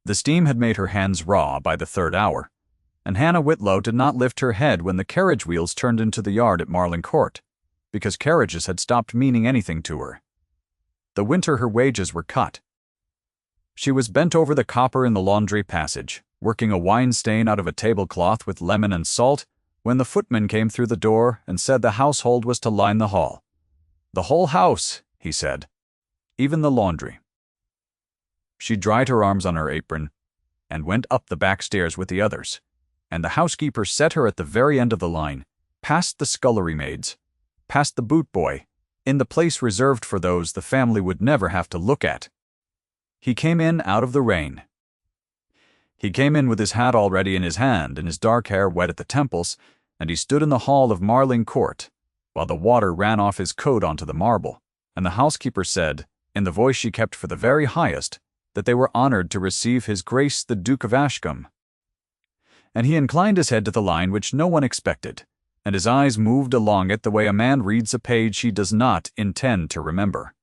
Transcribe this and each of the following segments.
The steam had made her hands raw by the third hour, and Hannah Whitlow did not lift her head when the carriage wheels turned into the yard at Marling Court, because carriages had stopped meaning anything to her. The winter her wages were cut. She was bent over the copper in the laundry passage, working a wine stain out of a tablecloth with lemon and salt, when the footman came through the door and said the household was to line the hall. "The whole house," he said, "even the laundry." She dried her arms on her apron and went up the back stairs with the others, and the housekeeper set her at the very end of the line, past the scullery maids, past the boot boy, in the place reserved for those the family would never have to look at. He came in out of the rain. He came in with his hat already in his hand and his dark hair wet at the temples, and he stood in the hall of Marling Court, while the water ran off his coat onto the marble, and the housekeeper said, in the voice she kept for the very highest, that they were honored to receive His Grace the Duke of Ashcombe. And he inclined his head to the line which no one expected, and his eyes moved along it the way a man reads a page he does not intend to remember.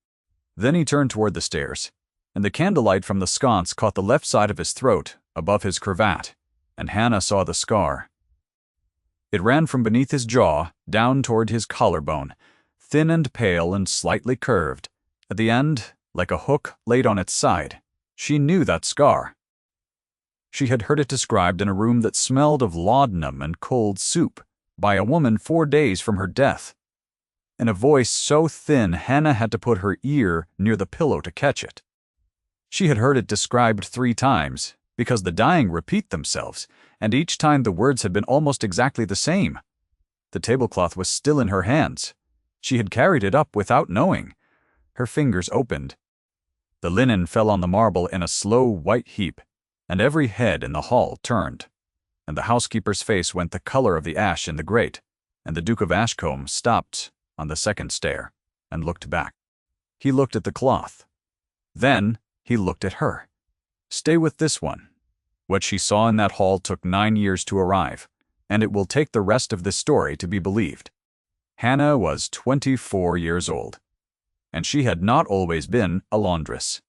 Then he turned toward the stairs, and the candlelight from the sconce caught the left side of his throat, above his cravat, and Hannah saw the scar. It ran from beneath his jaw down toward his collarbone, thin and pale and slightly curved. At the end, like a hook laid on its side. She knew that scar. She had heard it described in a room that smelled of laudanum and cold soup by a woman 4 days from her death. In a voice so thin Hannah had to put her ear near the pillow to catch it. She had heard it described 3 times, because the dying repeat themselves, and each time the words had been almost exactly the same. The tablecloth was still in her hands. She had carried it up without knowing. Her fingers opened. The linen fell on the marble in a slow white heap, and every head in the hall turned, and the housekeeper's face went the color of the ash in the grate, and the Duke of Ashcombe stopped on the second stair and looked back. He looked at the cloth. Then he looked at her. Stay with this one. What she saw in that hall took 9 years to arrive, and it will take the rest of this story to be believed. Hannah was 24 years old, and she had not always been a laundress.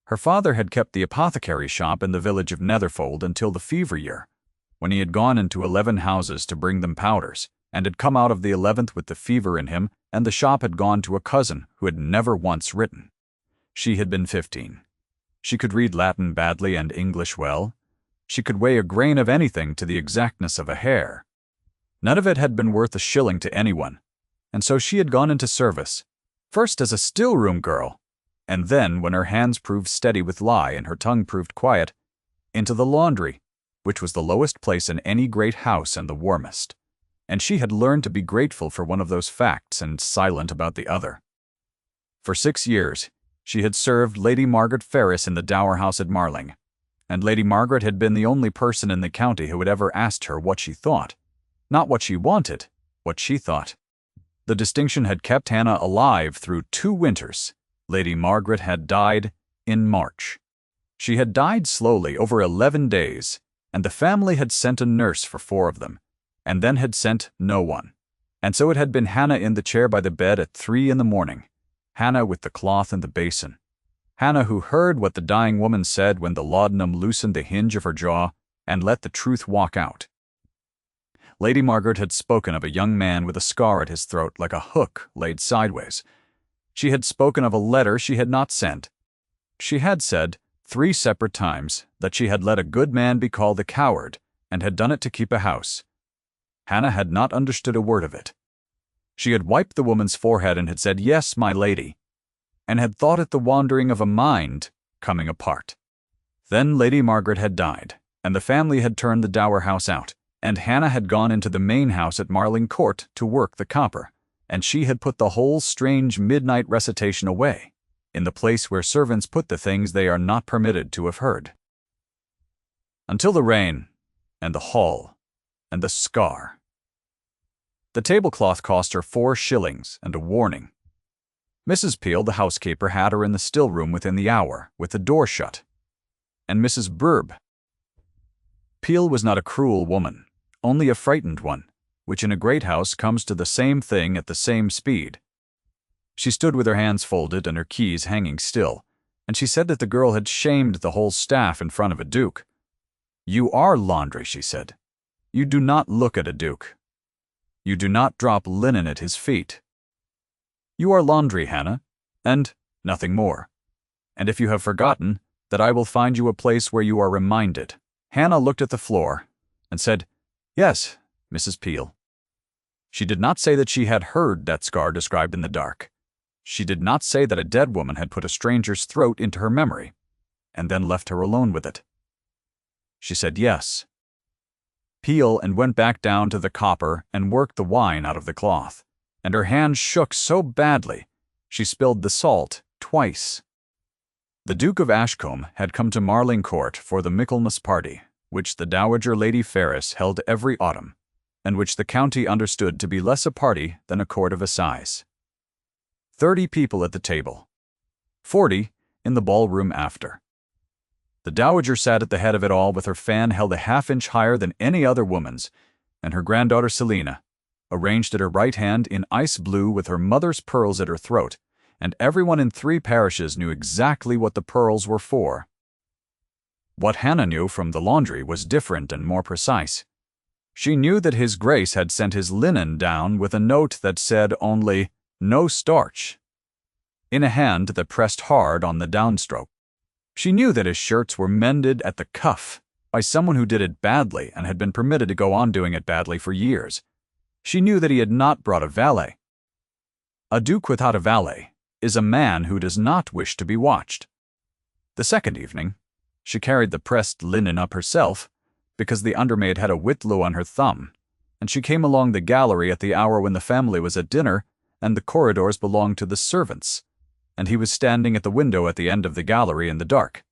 Her father had kept the apothecary shop in the village of Netherfold until the fever year, when he had gone into 11 houses to bring them powders, and had come out of the 11th with the fever in him, and the shop had gone to a cousin who had never once written. She had been 15. She could read Latin badly and English well. She could weigh a grain of anything to the exactness of a hair. None of it had been worth a shilling to anyone, and so she had gone into service, first as a still-room girl, and then, when her hands proved steady with lye and her tongue proved quiet, into the laundry, which was the lowest place in any great house and the warmest, and she had learned to be grateful for one of those facts and silent about the other. For 6 years, she had served Lady Margaret Ferris in the dower house at Marling, and Lady Margaret had been the only person in the county who had ever asked her what she thought. Not what she wanted, what she thought. The distinction had kept Hannah alive through 2 winters. Lady Margaret had died in March. She had died slowly over 11 days, and the family had sent a nurse for 4 of them, and then had sent no one. And so it had been Hannah in the chair by the bed at 3 in the morning, Hannah with the cloth and the basin, Hannah who heard what the dying woman said when the laudanum loosened the hinge of her jaw and let the truth walk out. Lady Margaret had spoken of a young man with a scar at his throat like a hook laid sideways. She had spoken of a letter she had not sent. She had said 3 separate times that she had let a good man be called a coward and had done it to keep a house. Hannah had not understood a word of it. She had wiped the woman's forehead and had said, "Yes, my lady," and had thought it the wandering of a mind coming apart. Then Lady Margaret had died, and the family had turned the dower house out, and Hannah had gone into the main house at Marling Court to work the copper, and she had put the whole strange midnight recitation away, in the place where servants put the things they are not permitted to have heard. Until the rain, and the hall, and the scar. The tablecloth cost her 4 shillings and a warning. Mrs. Peel, the housekeeper, had her in the still room within the hour, with the door shut. And Mrs. Burb. Peel was not a cruel woman, only a frightened one, which in a great house comes to the same thing at the same speed. She stood with her hands folded and her keys hanging still, and she said that the girl had shamed the whole staff in front of a duke. "You are laundry," she said. "You do not look at a duke. You do not drop linen at his feet. You are laundry, Hannah, and nothing more. And if you have forgotten, that I will find you a place where you are reminded." Hannah looked at the floor and said, "Yes, Mrs. Peel." She did not say that she had heard that scar described in the dark. She did not say that a dead woman had put a stranger's throat into her memory, and then left her alone with it. She said yes. Peel and went back down to the copper and worked the wine out of the cloth, and her hands shook so badly she spilled the salt twice. The Duke of Ashcombe had come to Marling Court for the Michaelmas party, which the Dowager Lady Ferris held every autumn, and which the county understood to be less a party than a court of assize. 30 people at the table, 40 in the ballroom after. The dowager sat at the head of it all with her fan held a half-inch higher than any other woman's, and her granddaughter Selina, arranged at her right hand in ice blue with her mother's pearls at her throat, and everyone in 3 parishes knew exactly what the pearls were for. What Hannah knew from the laundry was different and more precise. She knew that His Grace had sent his linen down with a note that said only, "No starch," in a hand that pressed hard on the downstroke. She knew that his shirts were mended at the cuff by someone who did it badly and had been permitted to go on doing it badly for years. She knew that he had not brought a valet. A duke without a valet is a man who does not wish to be watched. The second evening, she carried the pressed linen up herself, because the undermaid had a whitlow on her thumb, and she came along the gallery at the hour when the family was at dinner and the corridors belonged to the servants, and he was standing at the window at the end of the gallery in the dark.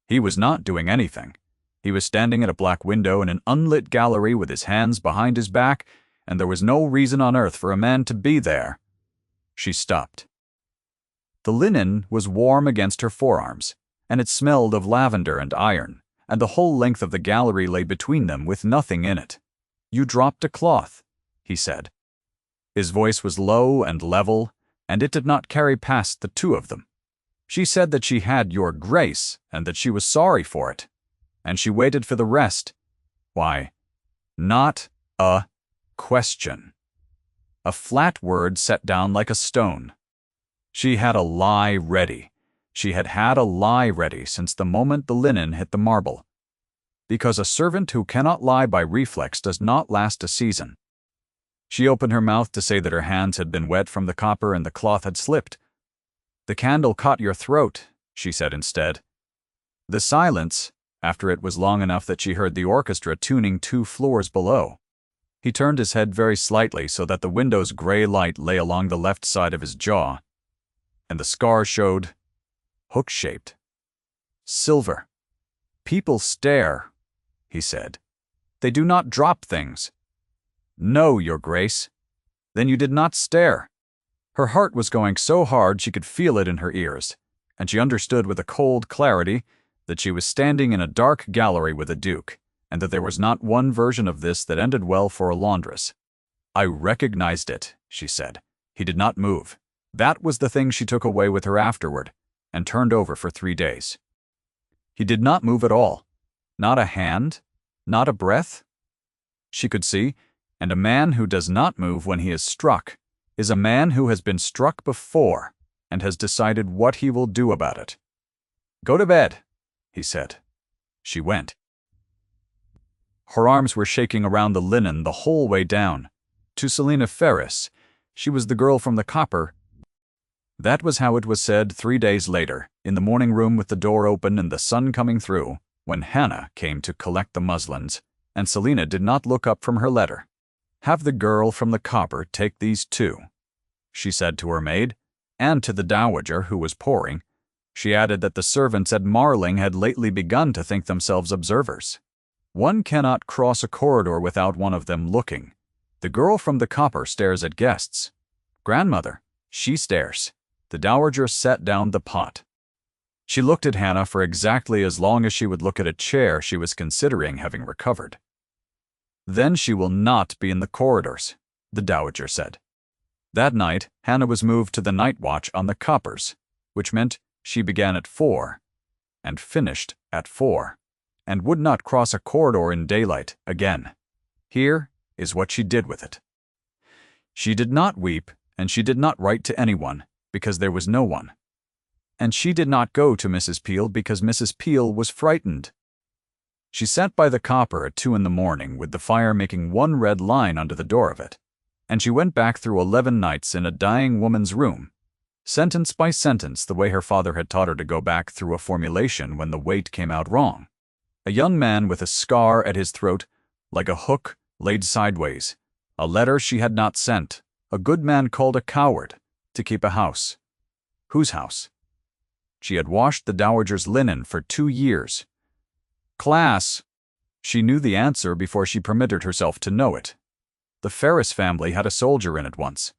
He was not doing anything. He was standing at a black window in an unlit gallery with his hands behind his back, and there was no reason on earth for a man to be there. She stopped. The linen was warm against her forearms, and it smelled of lavender and iron, and the whole length of the gallery lay between them with nothing in it. "You dropped a cloth," he said. His voice was low and level, and it did not carry past the 2 of them. She said that she had your grace, and that she was sorry for it, and she waited for the rest. Why, not a question. A flat word set down like a stone. She had a lie ready. She had had a lie ready since the moment the linen hit the marble. Because a servant who cannot lie by reflex does not last a season. She opened her mouth to say that her hands had been wet from the copper and the cloth had slipped. "The candle caught your throat," she said instead. The silence, after it was long enough that she heard the orchestra tuning 2 floors below. He turned his head very slightly so that the window's gray light lay along the left side of his jaw, and the scar showed, hook-shaped, silver. "People stare," he said. "They do not drop things." "No, Your Grace." "Then you did not stare." Her heart was going so hard she could feel it in her ears, and she understood with a cold clarity that she was standing in a dark gallery with a duke, and that there was not one version of this that ended well for a laundress. "I recognized it," she said. He did not move. That was the thing she took away with her afterward, and turned over for 3 days. He did not move at all. Not a hand, not a breath. She could see, and a man who does not move when he is struck is a man who has been struck before and has decided what he will do about it. "Go to bed," he said. She went. Her arms were shaking around the linen the whole way down. To Selina Ferris, she was the girl from the copper. That was how it was said 3 days later, in the morning room with the door open and the sun coming through, when Hannah came to collect the muslins, and Selina did not look up from her letter. "Have the girl from the copper take these 2, she said to her maid, and to the dowager who was pouring. She added that the servants at Marling had lately begun to think themselves observers. One cannot cross a corridor without one of them looking. The girl from the copper stares at guests. Grandmother, she stares." The dowager set down the pot. She looked at Hannah for exactly as long as she would look at a chair she was considering having recovered. "Then she will not be in the corridors," the dowager said. That night, Hannah was moved to the night watch on the coppers, which meant She began at 4, and finished at 4, and would not cross a corridor in daylight again. Here is what she did with it. She did not weep, and she did not write to anyone, because there was no one. And she did not go to Mrs. Peel because Mrs. Peel was frightened. She sat by the copper at 2 in the morning with the fire making one red line under the door of it, and she went back through 11 nights in a dying woman's room, sentence by sentence the way her father had taught her to go back through a formulation when the weight came out wrong. A young man with a scar at his throat, like a hook laid sideways, a letter she had not sent, a good man called a coward, to keep a house. Whose house? She had washed the dowager's linen for 2 years. Class. She knew the answer before she permitted herself to know it. The Ferris family had a soldier in it once.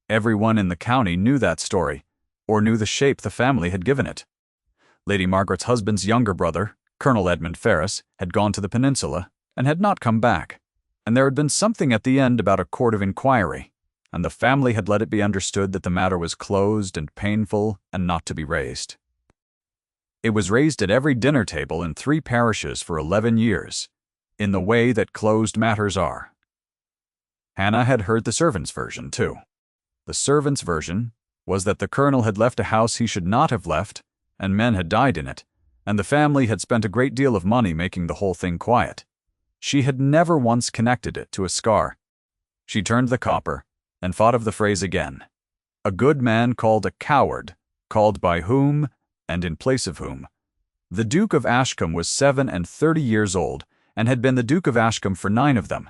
Everyone in the county knew that story, or knew the shape the family had given it. Lady Margaret's husband's younger brother, Colonel Edmund Ferris, had gone to the peninsula and had not come back, and there had been something at the end about a court of inquiry, and the family had let it be understood that the matter was closed and painful and not to be raised. It was raised at every dinner table in 3 parishes for 11 years, in the way that closed matters are. Hannah had heard the servants' version, too. The servants' version was that the colonel had left a house he should not have left, and men had died in it, and the family had spent a great deal of money making the whole thing quiet. She had never once connected it to a scar. She turned the copper and thought of the phrase again. A good man called a coward, called by whom and in place of whom. The Duke of Ashcombe was 37 years old, and had been the Duke of Ashcombe for 9 of them.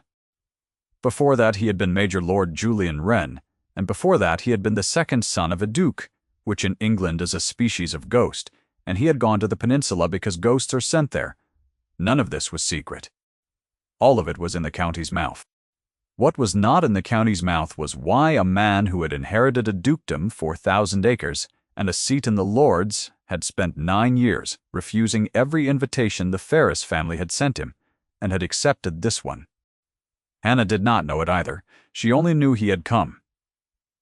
Before that he had been Major Lord Julian Wren, and before that he had been the second son of a duke, which in England is a species of ghost, and he had gone to the peninsula because ghosts are sent there. None of this was secret. All of it was in the county's mouth. What was not in the county's mouth was why a man who had inherited a dukedom, 4,000 acres, and a seat in the Lords had spent 9 years refusing every invitation the Ferris family had sent him, and had accepted this one. Hannah did not know it either. She only knew he had come.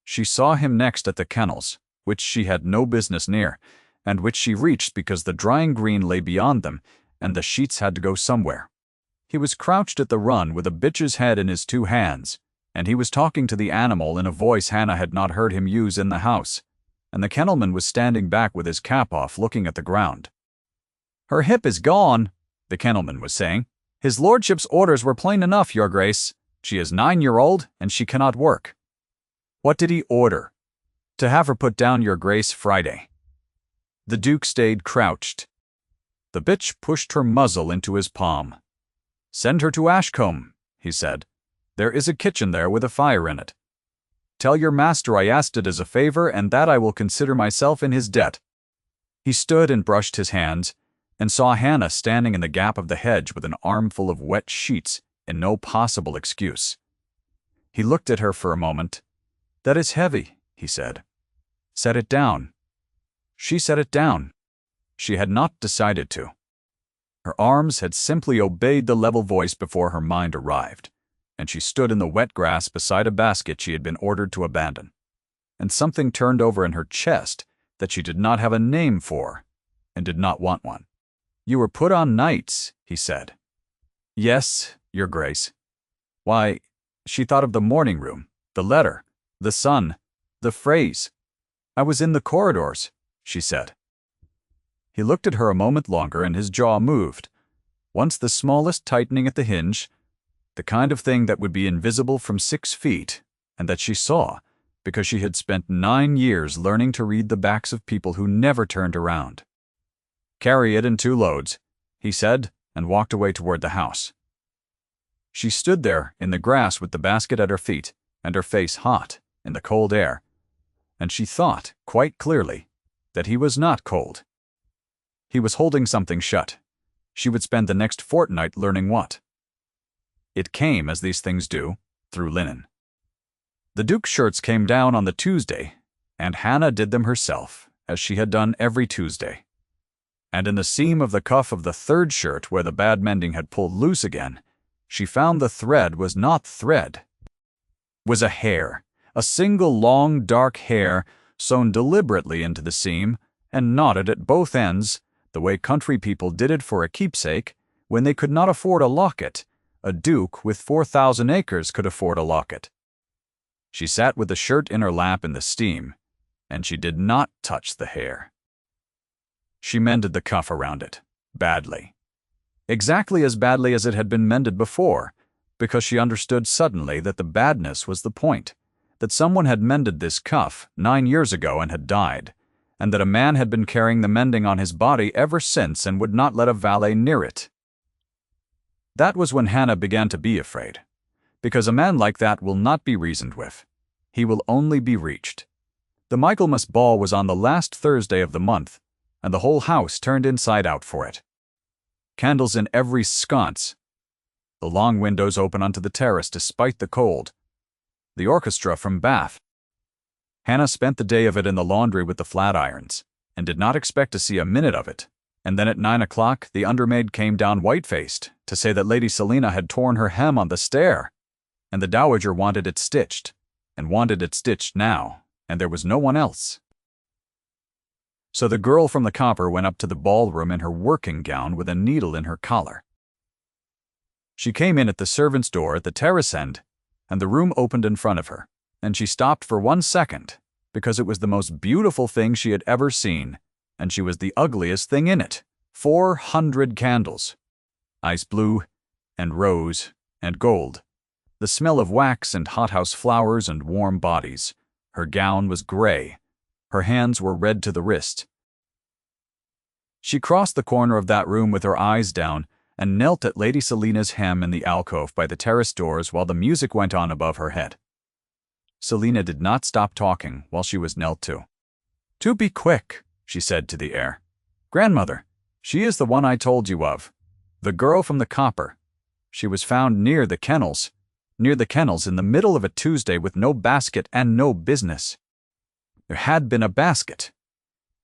She saw him next at the kennels, which she had no business near, and which she reached because the drying green lay beyond them, and the sheets had to go somewhere. He was crouched at the run with a bitch's head in his 2 hands, and he was talking to the animal in a voice Hannah had not heard him use in the house, and the kennelman was standing back with his cap off looking at the ground. "Her hip is gone," the kennelman was saying. "His lordship's orders were plain enough, your grace. She is 9-year-old, and she cannot work." "What did he order?" "To have her put down, your grace, Friday." The Duke stayed crouched. The bitch pushed her muzzle into his palm. "Send her to Ashcombe," he said. "There is a kitchen there with a fire in it. Tell your master I asked it as a favor, and that I will consider myself in his debt." He stood and brushed his hands, and saw Hannah standing in the gap of the hedge with an armful of wet sheets and no possible excuse. He looked at her for a moment. "That is heavy," he said. "Set it down." She set it down. She had not decided to. Her arms had simply obeyed the level voice before her mind arrived, and she stood in the wet grass beside a basket she had been ordered to abandon. And something turned over in her chest that she did not have a name for, and did not want one. "You were put on nights," he said. "Yes, your grace." Why, she thought of the morning room, the letter, the sun, the phrase. "I was in the corridors," she said. He looked at her a moment longer, and his jaw moved. Once the smallest tightening at the hinge, the kind of thing that would be invisible from 6 feet, and that she saw, because she had spent 9 years learning to read the backs of people who never turned around. "Carry it in 2 loads," he said, and walked away toward the house. She stood there in the grass with the basket at her feet, and her face hot in the cold air, and she thought, quite clearly, that he was not cold. He was holding something shut. She would spend the next fortnight learning what. It came, as these things do, through linen. The Duke's shirts came down on the Tuesday, and Hannah did them herself, as she had done every Tuesday. And in the seam of the cuff of the 3rd shirt, where the bad mending had pulled loose again, she found the thread was not thread. It was a hair, a single long dark hair sewn deliberately into the seam, and nodded at both ends, the way country people did it for a keepsake. When they could not afford a locket, a duke with 4,000 acres could afford a locket. She sat with the shirt in her lap in the steam, and she did not touch the hair. She mended the cuff around it, badly. Exactly as badly as it had been mended before, because she understood suddenly that the badness was the point, that someone had mended this cuff 9 years ago and had died, and that a man had been carrying the mending on his body ever since and would not let a valet near it. That was when Hannah began to be afraid, because a man like that will not be reasoned with. He will only be reached. The Michaelmas ball was on the last Thursday of the month, and the whole house turned inside out for it. Candles in every sconce. The long windows open onto the terrace despite the cold. The orchestra from Bath. Hannah spent the day of it in the laundry with the flat irons, and did not expect to see a minute of it. And then at 9 o'clock, the undermaid came down white-faced to say that Lady Selina had torn her hem on the stair, and the dowager wanted it stitched, and wanted it stitched now, and there was no one else. So the girl from the copper went up to the ballroom in her working gown with a needle in her collar. She came in at the servants' door at the terrace end, and the room opened in front of her, and she stopped for 1 second, because it was the most beautiful thing she had ever seen, and she was the ugliest thing in it. 400 candles. Ice blue, and rose, and gold. The smell of wax and hothouse flowers and warm bodies. Her gown was gray. Her hands were red to the wrist. She crossed the corner of that room with her eyes down, and knelt at Lady Selina's hem in the alcove by the terrace doors while the music went on above her head. Selina did not stop talking while she was knelt to. "Do be quick," she said to the heir. "Grandmother, she is the one I told you of. The girl from the copper. She was found near the kennels in the middle of a Tuesday with no basket and no business." There had been a basket.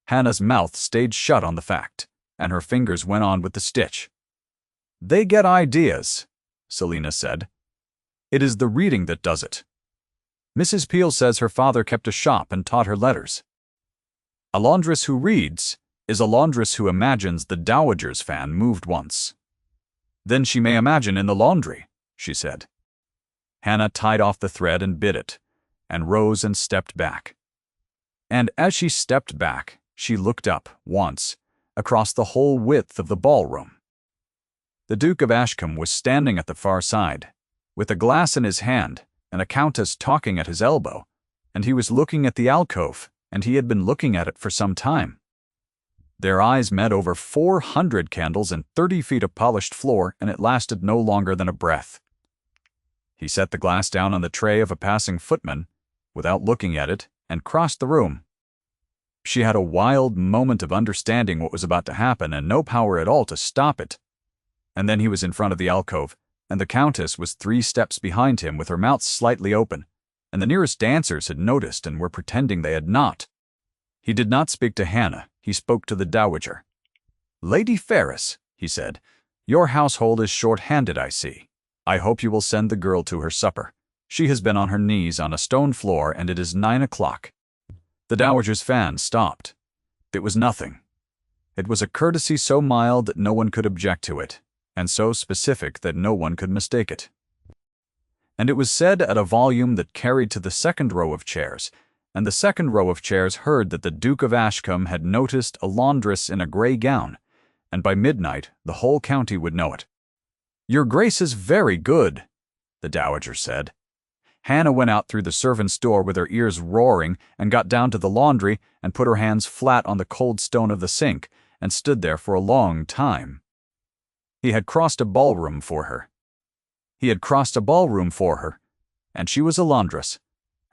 Hannah's mouth stayed shut on the fact, and her fingers went on with the stitch. "They get ideas," Selina said. "It is the reading that does it. Mrs. Peel says her father kept a shop and taught her letters. A laundress who reads is a laundress who imagines the dowager's fan moved once. Then she may imagine in the laundry," she said. Hannah tied off the thread and bit it, and rose and stepped back. And as she stepped back, she looked up, once, across the whole width of the ballroom. The Duke of Ashcombe was standing at the far side, with a glass in his hand and a countess talking at his elbow, and he was looking at the alcove, and he had been looking at it for some time. Their eyes met over 400 candles and 30 feet of polished floor, and it lasted no longer than a breath. He set the glass down on the tray of a passing footman, without looking at it, and crossed the room. She had a wild moment of understanding what was about to happen and no power at all to stop it. And then he was in front of the alcove, and the countess was 3 steps behind him with her mouth slightly open, and the nearest dancers had noticed and were pretending they had not. He did not speak to Hannah, he spoke to the dowager. "Lady Ferris," he said, "your household is short-handed, I see. I hope you will send the girl to her supper. She has been on her knees on a stone floor, and it is 9 o'clock. The dowager's fan stopped. It was nothing. It was a courtesy so mild that no one could object to it, and so specific that no one could mistake it. And it was said at a volume that carried to the second row of chairs, and the second row of chairs heard that the Duke of Ashcombe had noticed a laundress in a grey gown, and by midnight the whole county would know it. "Your Grace is very good," the dowager said. Hannah went out through the servants' door with her ears roaring and got down to the laundry and put her hands flat on the cold stone of the sink and stood there for a long time. He had crossed a ballroom for her. And she was a laundress,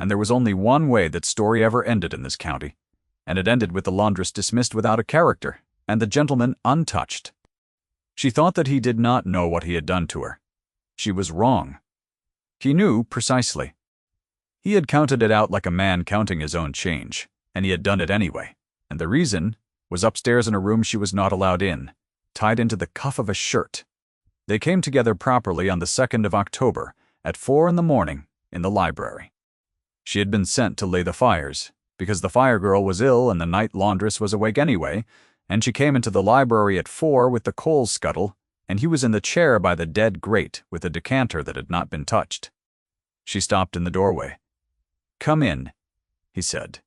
and there was only one way that story ever ended in this county, and it ended with the laundress dismissed without a character, and the gentleman untouched. She thought that he did not know what he had done to her. She was wrong. He knew precisely. He had counted it out like a man counting his own change, and he had done it anyway, and the reason was upstairs in a room she was not allowed in, tied into the cuff of a shirt. They came together properly on the 2nd of October, at 4 in the morning, in the library. She had been sent to lay the fires, because the fire girl was ill and the night laundress was awake anyway, and she came into the library at 4 with the coal scuttle, and he was in the chair by the dead grate with a decanter that had not been touched. She stopped in the doorway. "Come in," he said.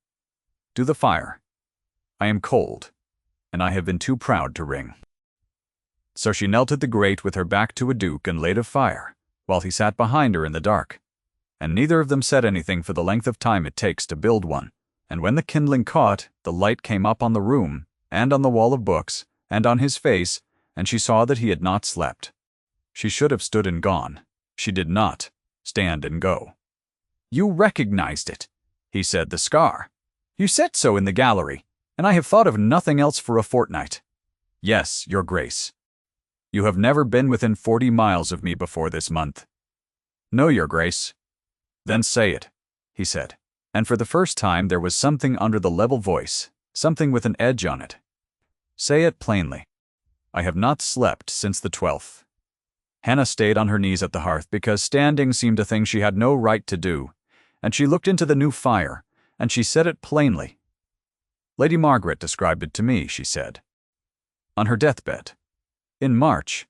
"Do the fire. I am cold, and I have been too proud to ring." So she knelt at the grate with her back to a duke and laid a fire, while he sat behind her in the dark. And neither of them said anything for the length of time it takes to build one. And when the kindling caught, the light came up on the room, and on the wall of books, and on his face, and she saw that he had not slept. She should have stood and gone. She did not stand and go. "You recognized it," he said, "the scar. You said so in the gallery, and I have thought of nothing else for a fortnight." "Yes, your grace. You have never been within 40 miles of me before this month." "No, your grace." "Then say it," he said, and for the first time there was something under the level voice, something with an edge on it. "Say it plainly." "I have not slept since the 12th. Hannah stayed on her knees at the hearth because standing seemed a thing she had no right to do, and she looked into the new fire, and she said it plainly. Lady Margaret described it to me, she said. On her deathbed. In March.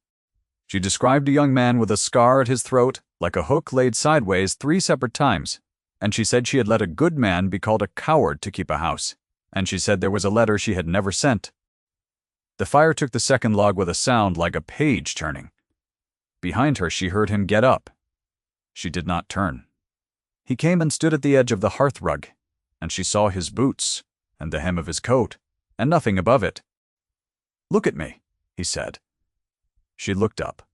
She described a young man with a scar at his throat, like a hook laid sideways 3 separate times, and she said she had let a good man be called a coward to keep a house, and she said there was a letter she had never sent. The fire took the second log with a sound like a page turning. Behind her she heard him get up. She did not turn. He came and stood at the edge of the hearthrug, and she saw his boots, and the hem of his coat, and nothing above it. "Look at me," he said. She looked up.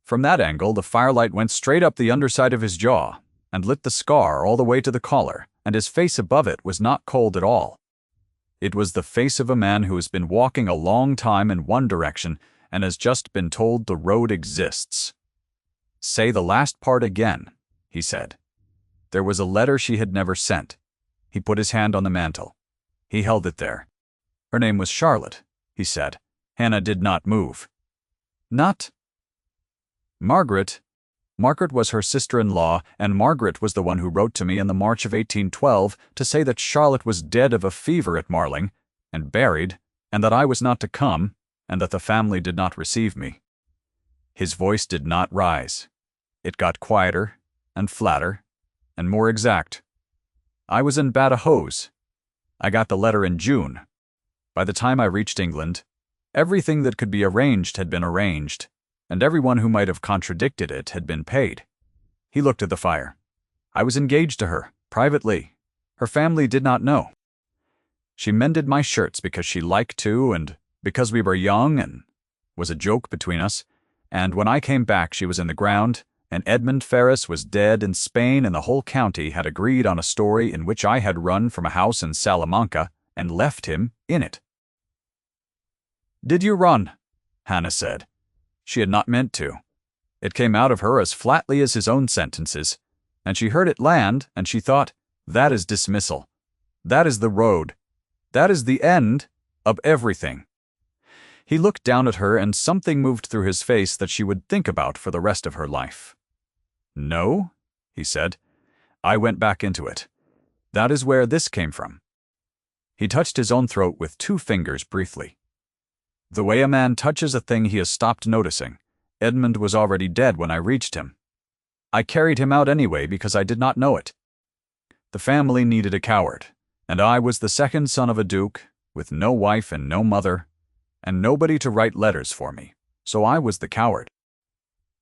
From that angle the firelight went straight up the underside of his jaw, and lit the scar all the way to the collar, and his face above it was not cold at all. It was the face of a man who has been walking a long time in one direction and has just been told the road exists. "Say the last part again," he said. There was a letter she had never sent. He put his hand on the mantel. He held it there. Her name was Charlotte, he said. Hannah did not move. Not Margaret. Margaret was her sister-in-law, and Margaret was the one who wrote to me in the March of 1812 to say that Charlotte was dead of a fever at Marling, and buried, and that I was not to come, and that the family did not receive me. His voice did not rise. It got quieter, and flatter, and more exact. I was in Badajoz. I got the letter in June. By the time I reached England, everything that could be arranged had been arranged, and everyone who might have contradicted it had been paid. He looked at the fire. I was engaged to her, privately. Her family did not know. She mended my shirts because she liked to, and because we were young, and was a joke between us, and when I came back she was in the ground, and Edmund Ferris was dead in Spain, and the whole county had agreed on a story in which I had run from a house in Salamanca and left him in it. "Did you run?" Hannah said. She had not meant to. It came out of her as flatly as his own sentences, and she heard it land, and she thought, that is dismissal. That is the road. That is the end of everything. He looked down at her, and something moved through his face that she would think about for the rest of her life. "No," he said. "I went back into it. That is where this came from." He touched his own throat with 2 fingers briefly. The way a man touches a thing he has stopped noticing. Edmund was already dead when I reached him. I carried him out anyway because I did not know it. The family needed a coward, and I was the second son of a duke, with no wife and no mother, and nobody to write letters for me, so I was the coward.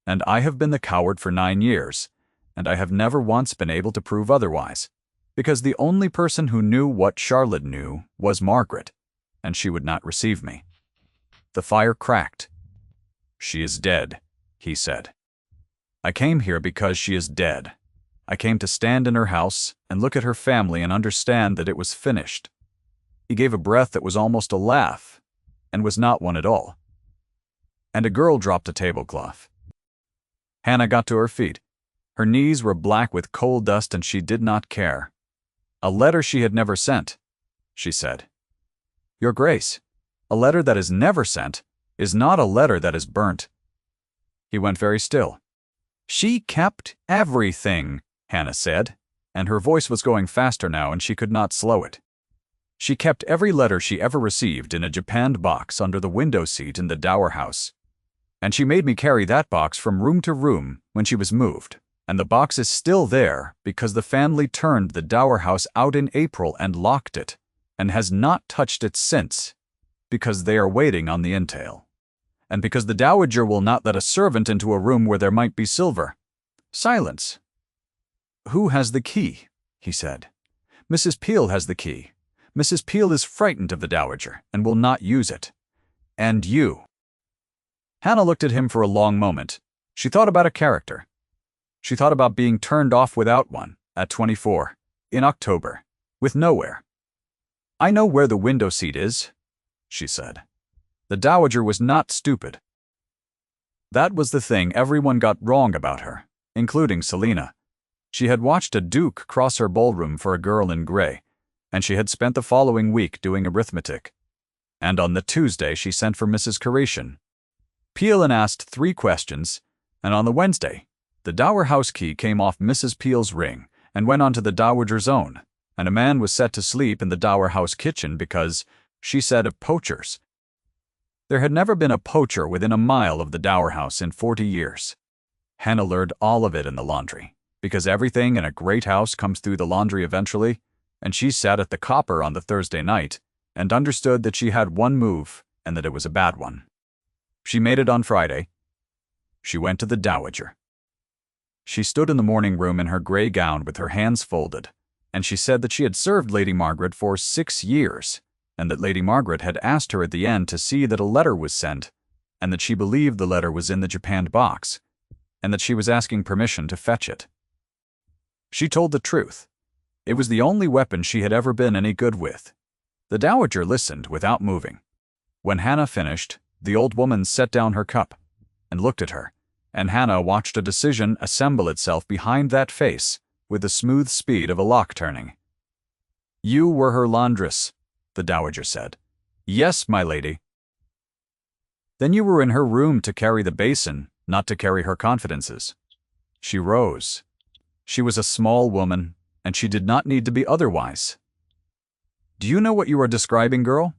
And I have been the coward for 9 years, and I have never once been able to prove otherwise, because the only person who knew what Charlotte knew was Margaret, and she would not receive me. The fire cracked. "She is dead," he said. "I came here because she is dead. I came to stand in her house and look at her family and understand that it was finished." He gave a breath that was almost a laugh, and was not one at all. And a girl dropped a tablecloth. Hannah got to her feet. Her knees were black with coal dust, and she did not care. "A letter she had never sent," she said. "Your Grace, a letter that is never sent is not a letter that is burnt." He went very still. "She kept everything," Hannah said. and her voice was going faster now and she could not slow it. She kept every letter she ever received in a japanned box under the window seat in the dower house. And she made me carry that box from room to room when she was moved. And the box is still there because the family turned the dower house out in April and locked it, and has not touched it since, because they are waiting on the entail. And because the dowager will not let a servant into a room where there might be silver. Silence. Who has the key? He said. Mrs. Peel has the key. Mrs. Peel is frightened of the dowager and will not use it. And you. Hannah looked at him for a long moment. She thought about a character. She thought about being turned off without one, at 24, in October, with nowhere. I know where the window seat is, she said. The dowager was not stupid. That was the thing everyone got wrong about her, including Selina. She had watched a duke cross her ballroom for a girl in grey, and she had spent the following week doing arithmetic. And on the Tuesday she sent for Mrs. Caretian. Peel and asked 3 questions, and on the Wednesday, the dower house key came off Mrs. Peel's ring and went onto the dowager's own, and a man was set to sleep in the dower house kitchen because, she said, of poachers. There had never been a poacher within a mile of the dower house in 40 years. Hannah learned all of it in the laundry, because everything in a great house comes through the laundry eventually, and she sat at the copper on the Thursday night and understood that she had one move and that it was a bad one. She made it on Friday. She went to the dowager. She stood in the morning room in her grey gown with her hands folded, and she said that she had served Lady Margaret for 6 years, and that Lady Margaret had asked her at the end to see that a letter was sent, and that she believed the letter was in the japanned box, and that she was asking permission to fetch it. She told the truth. It was the only weapon she had ever been any good with. The dowager listened without moving. When Hannah finished, the old woman set down her cup and looked at her, and Hannah watched a decision assemble itself behind that face with the smooth speed of a lock turning. You were her laundress, the dowager said. Yes, my lady. Then you were in her room to carry the basin, not to carry her confidences. She rose. She was a small woman, and she did not need to be otherwise. Do you know what you are describing, girl?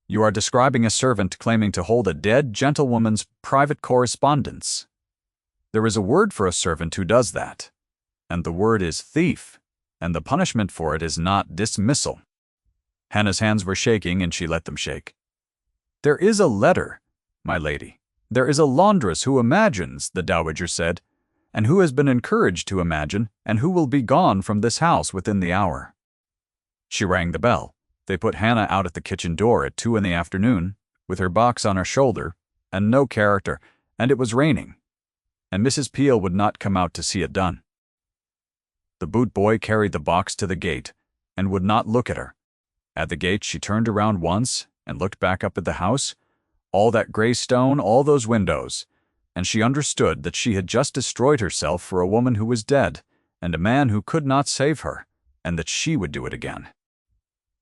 You are describing a servant claiming to hold a dead gentlewoman's private correspondence. There is a word for a servant who does that, and the word is thief, and the punishment for it is not dismissal. Hannah's hands were shaking, and she let them shake. There is a letter, my lady. There is a laundress who imagines, the dowager said, and who has been encouraged to imagine, and who will be gone from this house within the hour. She rang the bell. They put Hannah out at the kitchen door at 2 in the afternoon, with her box on her shoulder, and no character, and it was raining, and Mrs. Peel would not come out to see it done. The boot boy carried the box to the gate, and would not look at her. At the gate she turned around once, and looked back up at the house, all that grey stone, all those windows, and she understood that she had just destroyed herself for a woman who was dead, and a man who could not save her, and that she would do it again.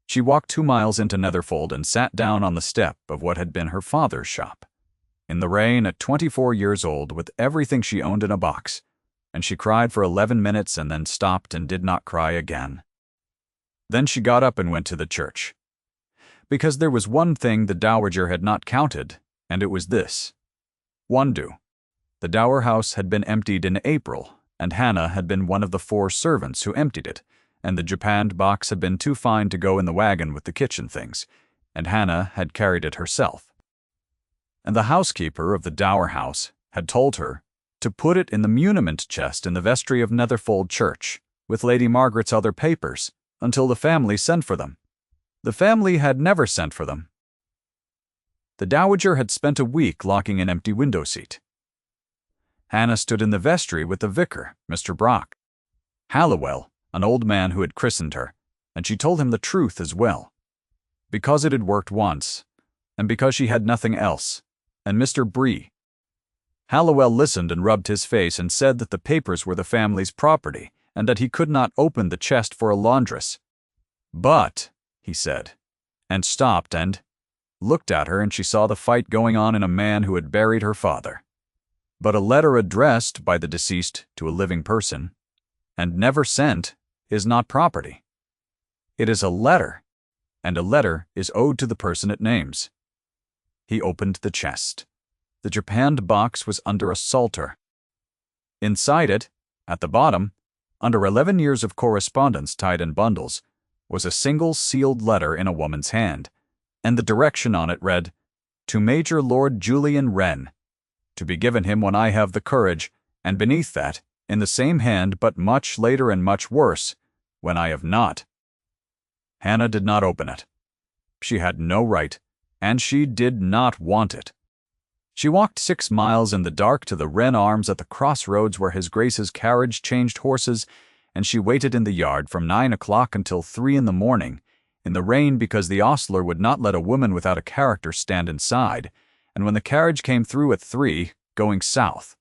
She walked 2 miles into Netherfold and sat down on the step of what had been her father's shop. In the rain, at 24 years old, with everything she owned in a box, and she cried for 11 minutes and then stopped and did not cry again. Then she got up and went to the church. Because there was one thing the dowager had not counted, and it was this. One do. The dower house had been emptied in April, and Hannah had been one of the 4 servants who emptied it, and the japanned box had been too fine to go in the wagon with the kitchen things, and Hannah had carried it herself. And the housekeeper of the dower house had told her to put it in the muniment chest in the vestry of Netherfold Church, with Lady Margaret's other papers, until the family sent for them. The family had never sent for them. The dowager had spent a week locking an empty window seat. Hannah stood in the vestry with the vicar, Mr. Brock. Halliwell, an old man who had christened her, and she told him the truth as well. Because it had worked once, and because she had nothing else, and Mr. Bree. Halliwell listened and rubbed his face and said that the papers were the family's property, and that he could not open the chest for a laundress. But, he said, and stopped and looked at her, and she saw the fight going on in a man who had buried her father. But a letter addressed by the deceased to a living person, and never sent, is not property. It is a letter, and a letter is owed to the person it names. He opened the chest. The japanned box was under a psalter. Inside it, at the bottom, under 11 years of correspondence tied in bundles, was a single sealed letter in a woman's hand, and the direction on it read, "To Major Lord Julian Wren, to be given him when I have the courage," and beneath that, in the same hand but much later and much worse, "when I have not." Hannah did not open it. She had no right, and she did not want it. She walked 6 miles in the dark to the Wren Arms at the crossroads where His Grace's carriage changed horses, and she waited in the yard from 9 o'clock until 3 in the morning, in the rain because the ostler would not let a woman without a character stand inside, and when the carriage came through at 3, going south.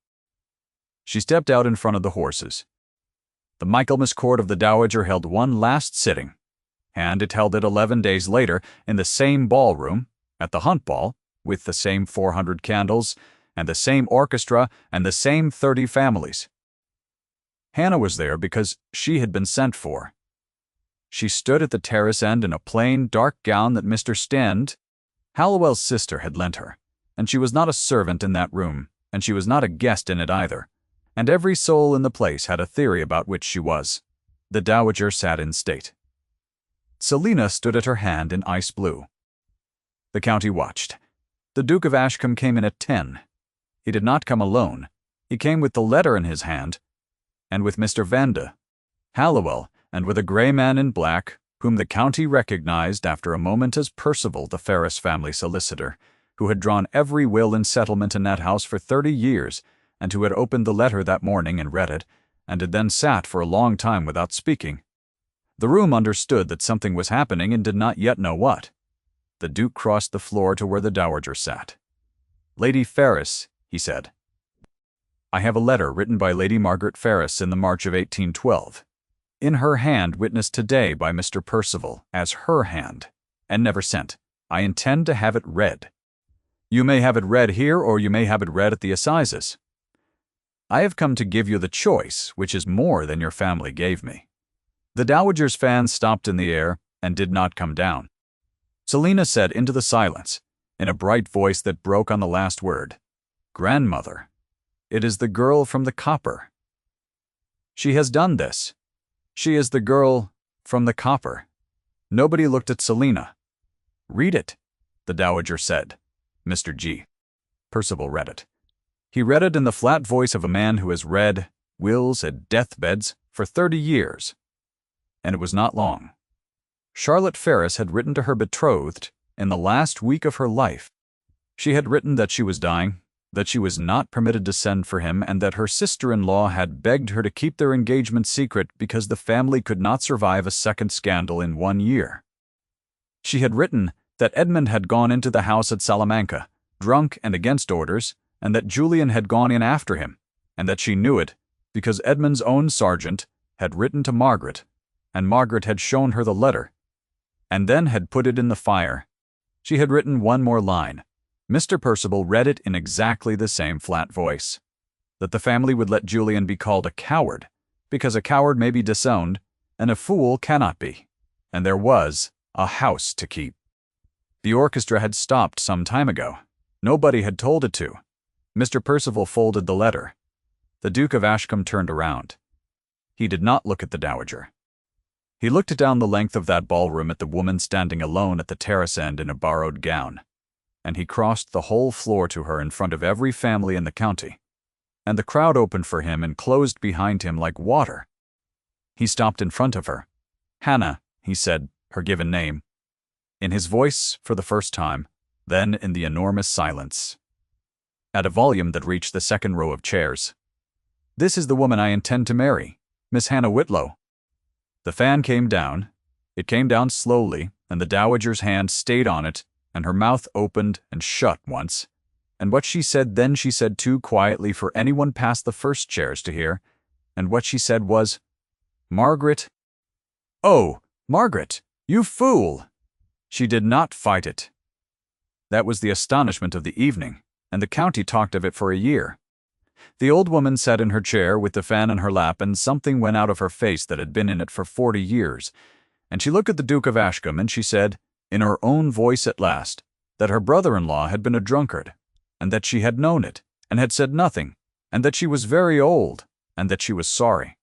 She stepped out in front of the horses. The Michaelmas Court of the Dowager held one last sitting, and it held it 11 days later in the same ballroom, at the Hunt Ball, with the same 400 candles, and the same orchestra, and the same 30 families. Hannah was there because she had been sent for. She stood at the terrace end in a plain, dark gown that Mr. Stend, Hallowell's sister, had lent her, and she was not a servant in that room, and she was not a guest in it either, and every soul in the place had a theory about which she was. The Dowager sat in state. Selina stood at her hand in ice blue. The county watched. The Duke of Ashcombe came in at 10. He did not come alone. He came with the letter in his hand, and with Mr. Vanda, Hallowell, and with a grey man in black, whom the county recognized after a moment as Percival, the Ferris family solicitor, who had drawn every will and settlement in that house for 30 years, and who had opened the letter that morning and read it, and had then sat for a long time without speaking. The room understood that something was happening and did not yet know what. The Duke crossed the floor to where the Dowager sat. "Lady Ferris," he said, "I have a letter written by Lady Margaret Ferris in the March of 1812, in her hand witnessed today by Mr. Percival as her hand, and never sent. I intend to have it read. You may have it read here, or you may have it read at the assizes. I have come to give you the choice, which is more than your family gave me." The Dowager's fan stopped in the air and did not come down. Selina said into the silence, in a bright voice that broke on the last word, "Grandmother, it is the girl from the copper. She has done this. She is the girl from the copper." Nobody looked at Selina. "Read it," the Dowager said. Mr. G. Percival read it. He read it in the flat voice of a man who has read wills at deathbeds for 30 years. And it was not long. Charlotte Ferris had written to her betrothed in the last week of her life. She had written that she was dying, that she was not permitted to send for him, and that her sister-in-law had begged her to keep their engagement secret because the family could not survive a second scandal in 1 year. She had written that Edmund had gone into the house at Salamanca, drunk and against orders, and that Julian had gone in after him, and that she knew it because Edmund's own sergeant had written to Margaret, and Margaret had shown her the letter, and then had put it in the fire. She had written one more line. Mr. Percival read it in exactly the same flat voice. That the family would let Julian be called a coward, because a coward may be disowned, and a fool cannot be. And there was a house to keep. The orchestra had stopped some time ago. Nobody had told it to. Mr. Percival folded the letter. The Duke of Ashcombe turned around. He did not look at the Dowager. He looked down the length of that ballroom at the woman standing alone at the terrace end in a borrowed gown, and he crossed the whole floor to her in front of every family in the county, and the crowd opened for him and closed behind him like water. He stopped in front of her. "Hannah," he said, her given name, in his voice for the first time, then in the enormous silence, at a volume that reached the second row of chairs. "This is the woman I intend to marry, Miss Hannah Whitlow." The fan came down. It came down slowly, and the Dowager's hand stayed on it, and her mouth opened and shut once. And what she said then she said too quietly for anyone past the first chairs to hear, and what she said was, "Margaret." "Oh, Margaret, you fool!" She did not fight it. That was the astonishment of the evening, and the county talked of it for a year. The old woman sat in her chair with the fan in her lap, and something went out of her face that had been in it for 40 years. And she looked at the Duke of Ashcombe, and she said, in her own voice at last, that her brother-in-law had been a drunkard, and that she had known it, and had said nothing, and that she was very old, and that she was sorry.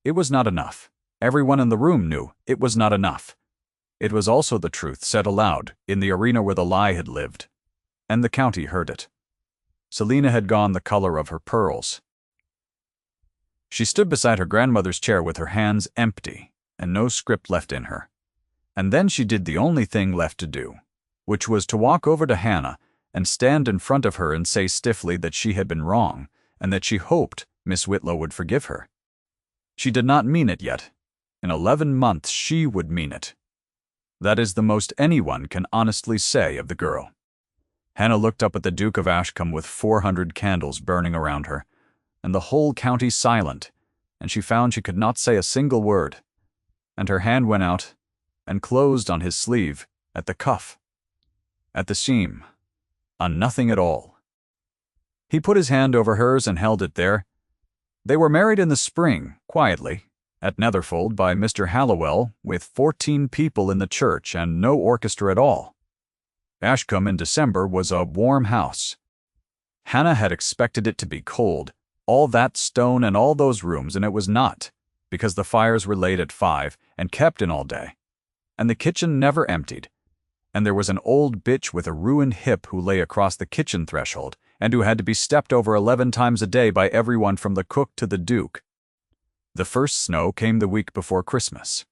It was not enough. Everyone in the room knew it was not enough. It was also the truth said aloud in the arena where the lie had lived, and the county heard it. Selina had gone the color of her pearls. She stood beside her grandmother's chair with her hands empty and no script left in her. And then she did the only thing left to do, which was to walk over to Hannah and stand in front of her and say stiffly that she had been wrong and that she hoped Miss Whitlow would forgive her. She did not mean it yet. In 11 months she would mean it. That is the most anyone can honestly say of the girl. Hannah looked up at the Duke of Ashcombe with 400 candles burning around her, and the whole county silent, and she found she could not say a single word, and her hand went out and closed on his sleeve, at the cuff, at the seam, on nothing at all. He put his hand over hers and held it there. They were married in the spring, quietly, at Netherfold by Mr. Hallowell, with 14 people in the church and no orchestra at all. Ashcombe in December was a warm house. Hannah had expected it to be cold, all that stone and all those rooms, and it was not, because the fires were laid at 5 and kept in all day, and the kitchen never emptied, and there was an old bitch with a ruined hip who lay across the kitchen threshold and who had to be stepped over 11 times a day by everyone from the cook to the Duke. The first snow came the week before Christmas.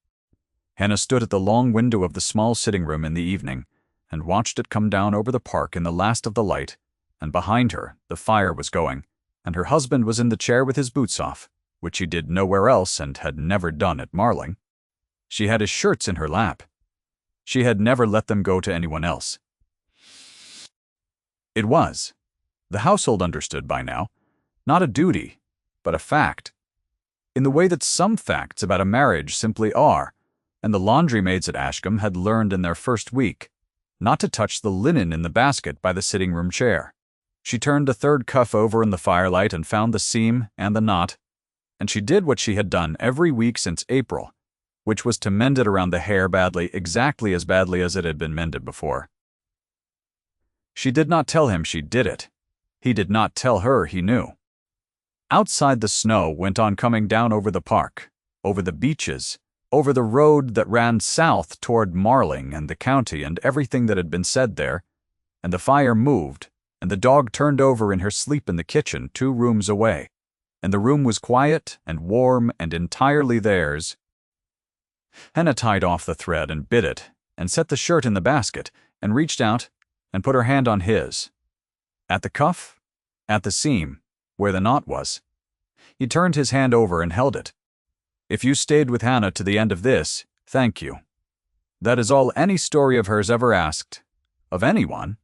Hannah stood at the long window of the small sitting room in the evening and watched it come down over the park in the last of the light, and behind her the fire was going, and her husband was in the chair with his boots off, which he did nowhere else and had never done at Marling. She had his shirts in her lap. She had never let them go to anyone else. It was, the household understood by now, not a duty, but a fact, in the way that some facts about a marriage simply are, and the laundry maids at Ashcombe had learned in their first week not to touch the linen in the basket by the sitting-room chair. She turned the third cuff over in the firelight and found the seam and the knot, and she did what she had done every week since April, which was to mend it around the hair badly, exactly as badly as it had been mended before. She did not tell him she did it. He did not tell her he knew. Outside, the snow went on coming down over the park, over the beaches, over the road that ran south toward Marling and the county and everything that had been said there, and the fire moved, and the dog turned over in her sleep in the kitchen 2 rooms away, and the room was quiet and warm and entirely theirs. Hannah tied off the thread and bit it, and set the shirt in the basket, and reached out and put her hand on his. At the cuff, at the seam, where the knot was. He turned his hand over and held it. If you stayed with Hannah to the end of this, thank you. That is all any story of hers ever asked, of anyone.